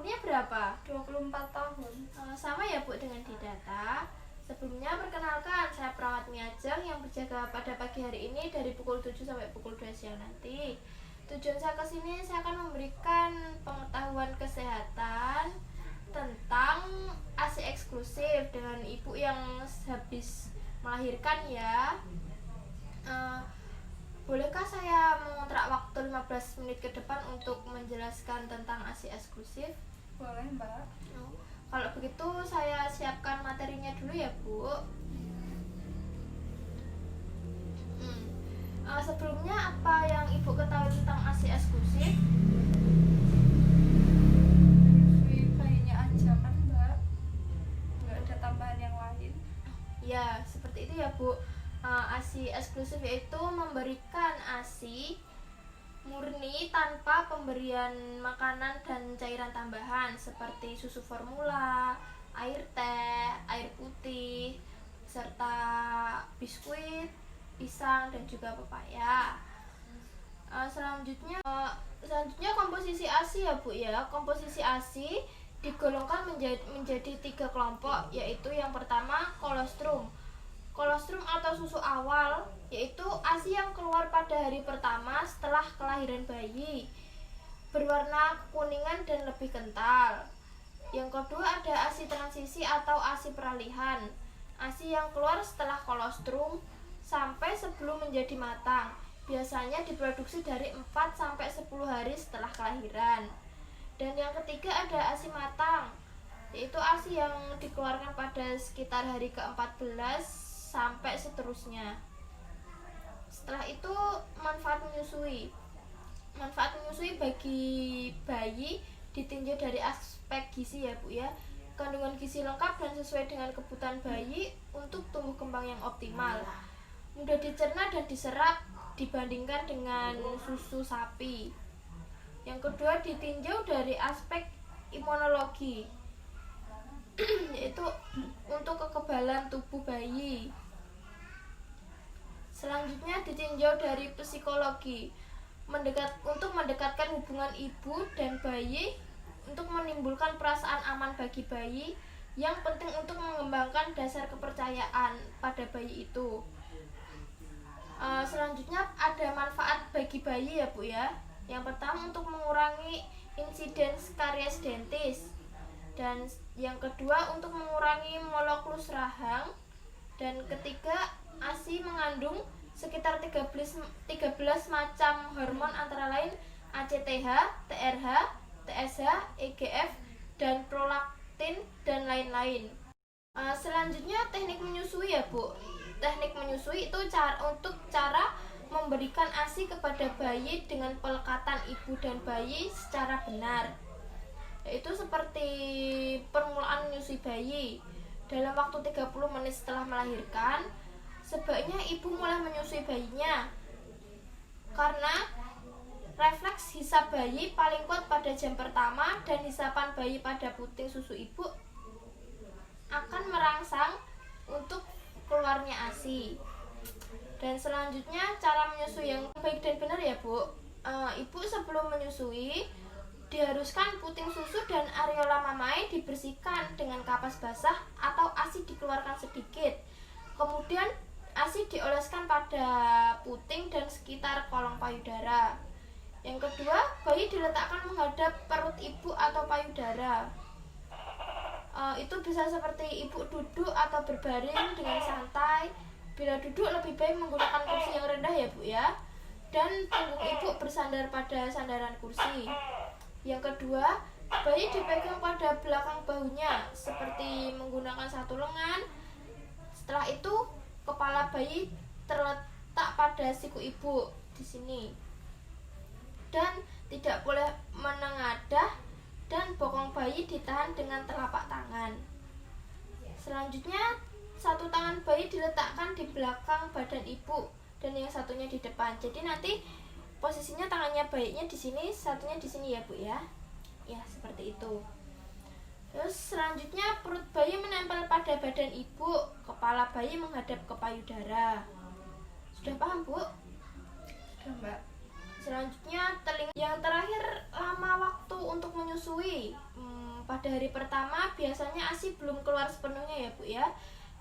umurnya berapa? 24 tahun. Sama ya Bu dengan di data. Sebelumnya perkenalkan, saya perawat Miajeng yang berjaga pada pagi hari ini dari pukul 7 sampai pukul 2 siang nanti. Tujuan saya kesini, saya akan memberikan pengetahuan kesehatan tentang ASI eksklusif dengan ibu yang habis melahirkan ya. Bolehkah saya mengontrak waktu 15 menit ke depan untuk menjelaskan tentang ASI eksklusif? Boleh, Mbak. Kalau begitu saya siapkan materinya dulu ya Bu. Sebelumnya apa yang Ibu ketahui tentang ASI eksklusif? Menyusui bayinya aja kan, Mbak? Nggak ada tambahan yang lain. Ya, seperti itu ya Bu. ASI eksklusif yaitu memberikan ASI murni tanpa pemberian makanan dan cairan tambahan seperti susu formula, air teh, air putih, serta biskuit, pisang dan juga pepaya. Selanjutnya komposisi ASI ya Bu ya. Komposisi ASI digolongkan menjadi 3 kelompok, yaitu yang pertama kolostrum. Kolostrum atau susu awal yaitu ASI yang keluar pada hari pertama setelah kelahiran bayi, berwarna kekuningan dan lebih kental. Yang kedua ada ASI transisi atau ASI peralihan. ASI yang keluar setelah kolostrum sampai sebelum menjadi matang. Biasanya diproduksi dari 4 sampai 10 hari setelah kelahiran. Dan yang ketiga ada ASI matang, yaitu ASI yang dikeluarkan pada sekitar hari ke-14 sampai seterusnya. Setelah itu manfaat menyusui. Manfaat menyusui bagi bayi ditinjau dari aspek gizi ya Bu ya. Kandungan gizi lengkap dan sesuai dengan kebutuhan bayi untuk tumbuh kembang yang optimal. Mudah dicerna dan diserap dibandingkan dengan susu sapi. Yang kedua ditinjau dari aspek imunologi, yaitu untuk kekebalan tubuh bayi. Selanjutnya ditinjau dari psikologi, untuk mendekatkan hubungan ibu dan bayi, untuk menimbulkan perasaan aman bagi bayi, yang penting untuk mengembangkan dasar kepercayaan pada bayi itu. Selanjutnya ada manfaat bagi bayi ya Bu ya. Yang pertama untuk mengurangi insiden karies dentis, dan yang kedua untuk mengurangi moloklus rahang, dan ketiga ASI mengandung sekitar 13 macam hormon antara lain ACTH, TRH, TSH, EGF, dan prolaktin dan lain-lain. Selanjutnya teknik menyusui ya Bu. Teknik menyusui itu untuk cara memberikan ASI kepada bayi dengan pelekatan ibu dan bayi secara benar, yaitu seperti permulaan menyusui bayi. Dalam waktu 30 menit setelah melahirkan, sebaiknya ibu mulai menyusui bayinya, karena refleks hisap bayi paling kuat pada jam pertama dan hisapan bayi pada puting susu ibu akan merangsang untuk keluarnya ASI. Dan selanjutnya cara menyusui yang baik dan benar ya Bu. Ibu sebelum menyusui diharuskan puting susu dan areola mamae dibersihkan dengan kapas basah atau ASI dikeluarkan sedikit. Kemudian ASI dioleskan pada puting dan sekitar kolong payudara. Yang kedua, bayi diletakkan menghadap perut ibu atau payudara. Itu bisa seperti ibu duduk atau berbaring dengan santai. Bila duduk lebih baik menggunakan kursi yang rendah ya Bu ya. Dan punggung ibu bersandar pada sandaran kursi. Yang kedua, bayi dipegang pada belakang bahunya seperti menggunakan satu lengan. Setelah itu, kepala bayi terletak pada siku ibu di sini. Dan tidak boleh menengadah, dan bokong bayi ditahan dengan telapak tangan. Selanjutnya, satu tangan bayi diletakkan di belakang badan ibu dan yang satunya di depan. Jadi nanti posisinya tangannya bayinya di sini, satunya di sini ya Bu ya. Ya, seperti itu. Terus selanjutnya perut bayi menempel pada badan ibu, kepala bayi menghadap ke payudara. Sudah paham Bu? Sudah Mbak. Selanjutnya telinga. Yang terakhir, lama waktu untuk menyusui. Pada hari pertama biasanya ASI belum keluar sepenuhnya ya Bu ya.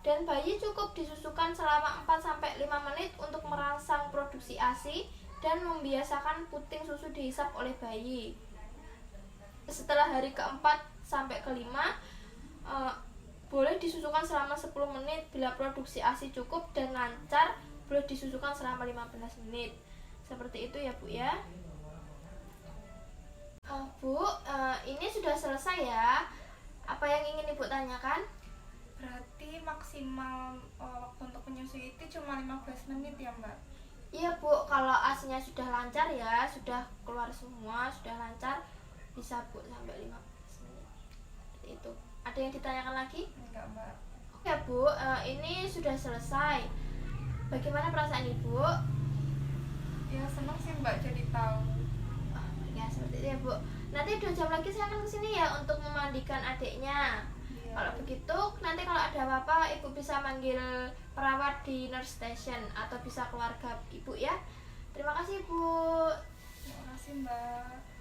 Dan bayi cukup disusukan selama 4-5 menit untuk merangsang produksi ASI dan membiasakan puting susu dihisap oleh bayi. Setelah hari keempat sampai kelima, boleh disusukan selama 10 menit. Bila produksi ASI cukup dan lancar, boleh disusukan selama 15 menit. Seperti itu ya Bu ya. Bu, ini sudah selesai ya. Apa yang ingin Ibu tanyakan? Berarti maksimal waktu untuk menyusui itu cuma 15 menit ya Mbak? Iya Bu, kalau ASINya sudah lancar ya, sudah keluar semua, sudah lancar, bisa Bu sampai 15 menit. Seperti itu. Ada yang ditanyakan lagi? Enggak Mbak. Oke Bu, ini sudah selesai. Bagaimana perasaan Ibu? Ya senang sih Mbak jadi tahu. Ya seperti itu ya Bu. Nanti 2 jam lagi saya akan kesini ya untuk memandikan adiknya. Iya. Kalau begitu, nanti kalau ada apa-apa Ibu bisa manggil perawat di nurse station atau bisa keluarga Ibu ya. Terima kasih Bu. Terima kasih Mbak.